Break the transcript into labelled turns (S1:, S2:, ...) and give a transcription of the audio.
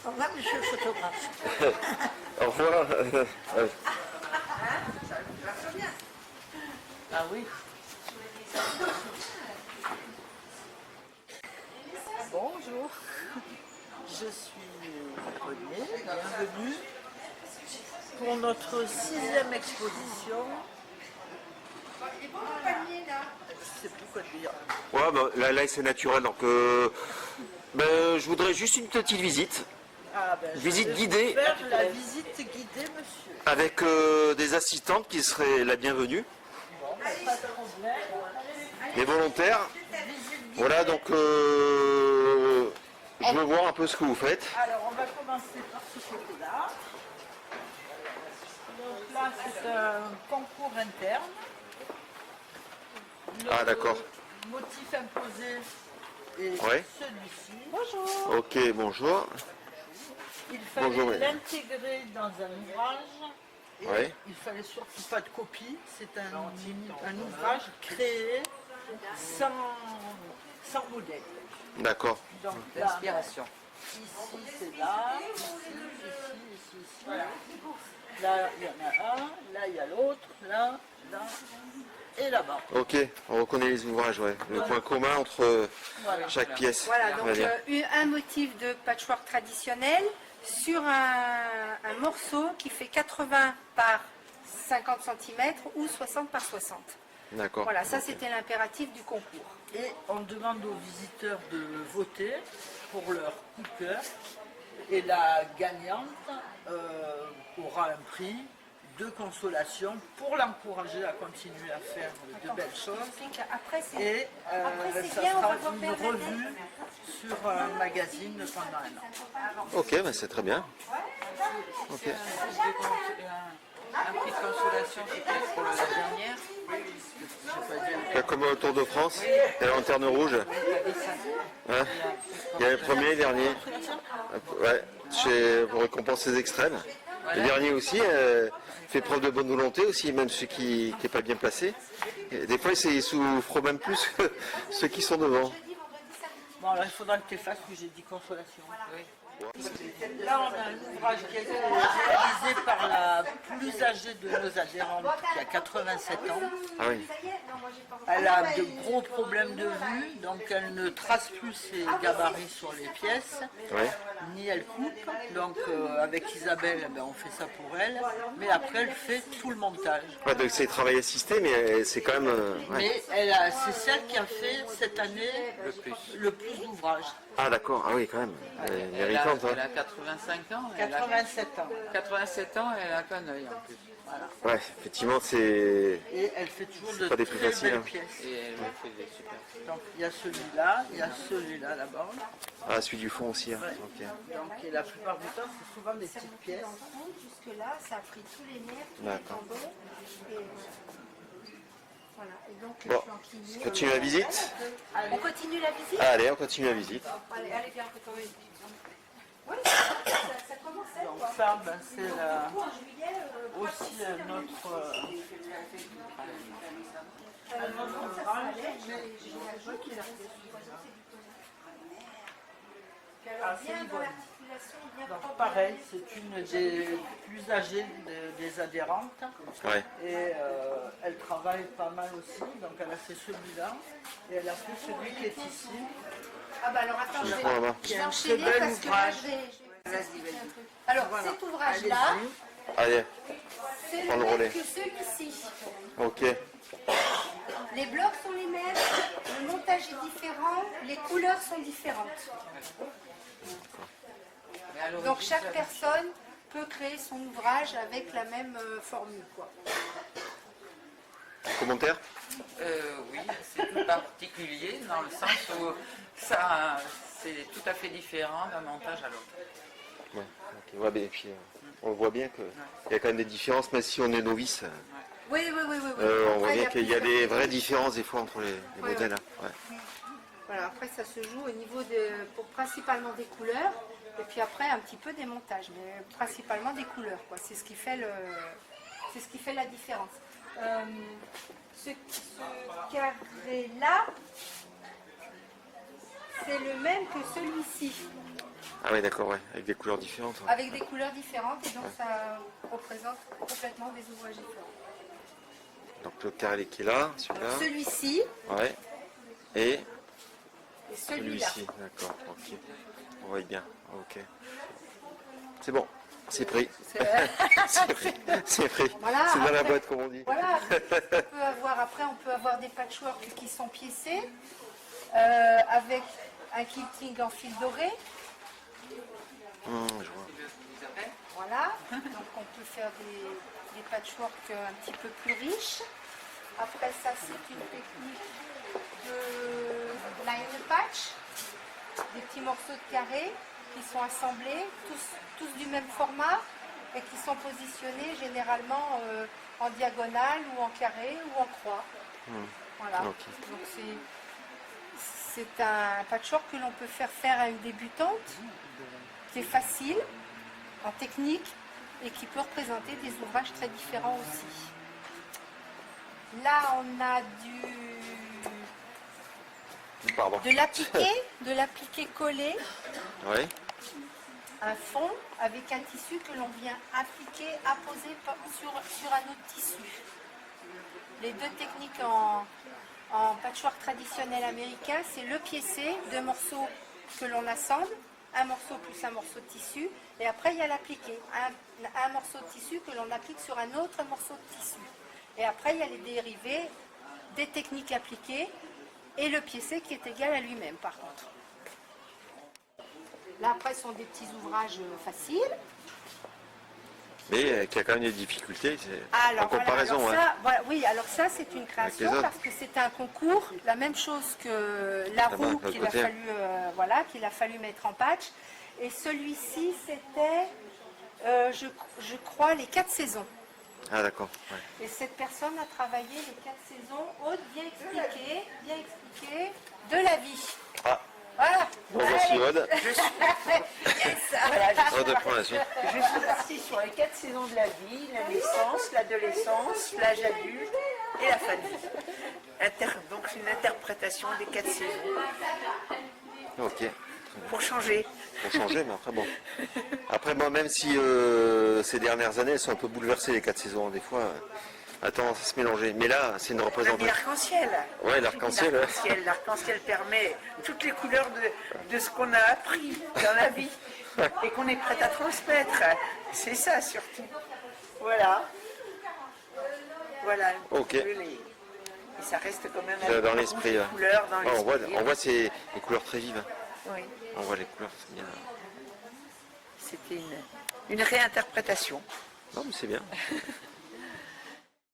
S1: Au revoir, monsieur le photographe.
S2: Au revoir.
S1: Ah oui. Bonjour. Je suis René, bienvenue pour notre 6e exposition. Je sais plus quoi dire.
S2: Ouais, bah, là c'est naturel, donc je voudrais juste une petite visite.
S1: Ah ben,
S2: Visite guidée.
S1: Faire la visite guidée, monsieur.
S2: Avec des assistantes qui seraient la bienvenue.
S1: Bon, pas de problème.
S2: Les volontaires. Voilà, donc je veux voir un peu ce que vous faites.
S1: Alors, on va commencer par ce côté-là. Donc là, c'est un concours interne.
S2: Ah, d'accord.
S1: Le motif imposé est
S2: Ouais.
S1: celui-ci. Bonjour.
S2: Ok, bonjour.
S1: Il fallait
S2: Bonjour, oui.
S1: l'intégrer dans un ouvrage. Et
S2: Ouais.
S1: il fallait surtout pas de copie. C'est un ouvrage créé sans modèle.
S2: D'accord.
S1: Donc l'inspiration. Ici, c'est là, ici. Là, il y en a un, là, il y a l'autre, là, et là-bas.
S2: Ok, on reconnaît les ouvrages, ouais. Le point commun entre chaque pièce.
S3: Voilà,
S2: on
S3: donc
S2: va dire.
S3: un motif de patchwork traditionnel sur un morceau qui fait 80 par 50 cm ou 60 par 60.
S2: D'accord.
S3: Voilà, ça c'était l'impératif du concours.
S1: Et on demande aux visiteurs de voter pour leur coup de cœur. Et la gagnante aura un prix de consolation pour l'encourager à continuer à faire de belles choses.
S3: Après,
S1: Et ça
S3: bien, on
S1: sera
S3: va voir
S1: une
S3: faire la
S1: revue sur un magazine pendant un an.
S2: Ok, bah, c'est très bien. Ok.
S4: Un prix de consolation, c'est peut-être pour la dernière.
S2: Là, comme au Tour de France, il y a la lanterne rouge. Hein, il y a le premier, le dernier. Ouais, pour récompenser les extrêmes. Le dernier aussi fait preuve de bonne volonté aussi, même ceux qui n'est pas bien placé. Et des fois, ils souffrent même plus que ceux qui sont devant.
S1: Bon, alors il faudra que tu effaces que j'ai dit consolation. Oui. Là, on a un ouvrage qui a été réalisé par la plus âgée de nos adhérentes, qui a 87 ans.
S2: Ah oui.
S1: Elle a de gros problèmes de vue, donc elle ne trace plus ses gabarits sur les pièces,
S2: Ouais.
S1: ni elle coupe. Donc avec Isabelle, eh ben, on fait ça pour elle. Mais après, elle fait tout le montage.
S2: Ouais, donc c'est travail assisté, mais c'est quand même... ouais.
S1: Mais c'est celle qui a fait cette année le plus d'ouvrages.
S2: Ah d'accord, ah oui quand même. Elle est méritante.
S4: Elle a 85 ans.
S1: 87 ans.
S4: 87 ans et elle a qu'un œil en plus.
S1: Voilà.
S2: Ouais, effectivement c'est...
S1: Et elle fait toujours de
S2: pas des
S1: très
S2: plus faciles,
S1: belles
S2: hein.
S1: pièces.
S4: Et elle me fait des super.
S1: Donc il y a celui-là, il y a celui-là là-bas.
S2: Ah, celui du fond aussi. Hein.
S1: Ouais.
S2: Ok.
S1: Donc et la plupart du temps, c'est souvent des petites pièces.
S3: Jusque-là, ça a pris tous les nerfs, tous les
S2: D'accord.
S3: tendons. Et, voilà. Et donc,
S2: Bon,
S3: je suis inclinée.
S2: continue la visite.
S3: On continue la visite.
S2: Allez, on continue la visite.
S3: Allez, viens, oui, ça commençait
S1: Donc
S3: quoi.
S1: ça, ben, c'est
S3: En juillet,
S1: aussi un autre ouvrage, mais je vois qu'il a fait.
S3: Puis alors,
S1: assez
S3: bien dans
S1: ivoire.
S3: l'articulation, bien
S1: Donc
S3: propre.
S1: pareil, c'est une des plus âgées des adhérentes
S2: Ouais.
S1: et elle travaille pas mal aussi, donc elle a fait celui-là et elle a fait celui qui est ici.
S3: Ah bah alors attends,
S2: prends la main.
S3: je vais
S1: un
S3: enchaîner
S1: très bel
S3: parce que là
S1: ouvrage.
S3: je vais vous expliquer un truc. Alors
S1: Voilà.
S3: cet ouvrage-là,
S1: Allez-y.
S2: Allez,
S3: c'est
S2: prends
S3: le
S2: le
S3: même
S2: relais.
S3: que celui-ci.
S2: ok.
S3: Les blocs sont les mêmes, le montage est différent, les couleurs sont différentes.
S4: Mais à l'origine,
S3: Donc chaque
S4: ça-
S3: personne peut créer son ouvrage avec la même formule, quoi.
S2: Commentaire?
S4: Oui, c'est tout particulier dans le sens où ça, c'est tout à fait différent d'un montage à l'autre.
S2: Ouais, ok. Ouais, mais puis, on voit bien qu'il y a quand même des différences, même si on est novice.
S3: Oui, oui, oui, oui. oui.
S2: On voit
S3: Après,
S2: bien
S3: il
S2: qu'il y a
S3: plusieurs
S2: des vraies
S3: techniques.
S2: différences des fois entre les
S3: Ouais,
S2: modèles. Hein. Ouais.
S3: Voilà, après ça se joue au niveau pour principalement des couleurs et puis après un petit peu des montages, mais principalement des couleurs, quoi. C'est ce qui fait la différence. Ce carré-là, c'est le même que celui-ci,
S2: Ah oui, d'accord, ouais, avec des couleurs différentes. Ouais.
S3: avec des couleurs différentes et donc ça représente complètement des ouvrages différents.
S2: Donc le carré qui est là, celui-là.
S3: Celui-ci
S2: Ouais. Et
S3: et celui-là.
S2: celui-ci, d'accord, ok. On voit bien, ok. C'est bon, c'est pris. C'est pris, c'est pris.
S3: Voilà,
S2: C'est dans la
S3: après-
S2: boîte, comme on dit.
S3: Voilà, on peut avoir des patchworks qui sont piécés avec un quilting en fil doré.
S2: Je vois.
S3: Voilà, donc on peut faire des patchworks un petit peu plus riches. Après ça, c'est une technique de line patch, des petits morceaux de carré qui sont assemblés, tous du même format et qui sont positionnés généralement en diagonale ou en carré ou en croix. Voilà.
S2: Ok.
S3: Donc c'est un patchwork que l'on peut faire à une débutante, qui est facile en technique et qui peut représenter des ouvrages très différents aussi. Là, on a
S2: Pardon.
S3: de l'appliqué collé,
S2: Ouais.
S3: un fond avec un tissu que l'on vient appliquer, apposer sur un autre tissu. Les deux techniques en patchwork traditionnel américain, c'est le piécé, deux morceaux que l'on assemble, un morceau plus un morceau de tissu, et après il y a l'appliqué, un morceau de tissu que l'on applique sur un autre morceau de tissu. Et après il y a les dérivés des techniques appliquées et le piécé qui est égal à lui-même par contre. Là après ce sont des petits ouvrages faciles.
S2: Mais qui a quand même des difficultés, c'est en
S3: Alors,
S2: comparaison.
S3: voilà,
S2: Ouais.
S3: alors ça, voilà, oui, alors ça c'est une création
S2: autres.
S3: parce que c'est un concours, la même chose que la
S2: Là-bas,
S3: roue
S2: de l'autre
S3: qu'il a
S2: côté.
S3: fallu, qu'il a fallu mettre en patch. Et celui-ci c'était, je crois, les 4 saisons.
S2: Ah d'accord. Ouais.
S3: Et cette personne a travaillé les 4 saisons, haute, bien expliqué, de la vie.
S2: Ah,
S3: Voilà.
S2: bonjour Aude.
S3: Yes.
S2: Aude prend la suite.
S5: Je suis partie sur les 4 saisons de la vie, la naissance, l'adolescence, l'âge adulte et la famille. Donc c'est une interprétation des 4 saisons
S2: Ok.
S5: pour changer.
S2: Pour changer, mais après bon. Après moi, même si ces dernières années elles sont un peu bouleversées les 4 saisons, des fois, a tendance à se mélanger. Mais là, c'est une
S5: On a mis
S2: représentation.
S5: l'arc-en-ciel.
S2: Ouais, l'arc-en-ciel. Ouais.
S5: L'arc-en-ciel permet toutes les couleurs de ce qu'on a appris dans la vie et qu'on est prêt à transmettre. C'est ça surtout. Voilà. Voilà. un
S2: Ok.
S5: petit peu et ça reste quand même
S2: Dans
S5: avec
S2: l'esprit.
S5: beaucoup
S2: Là.
S5: de couleurs dans
S2: Ouais,
S5: l'esprit.
S2: on voit les couleurs très vives.
S5: Oui.
S2: On voit les couleurs, c'est bien.
S5: C'était une réinterprétation.
S2: Non, mais c'est bien.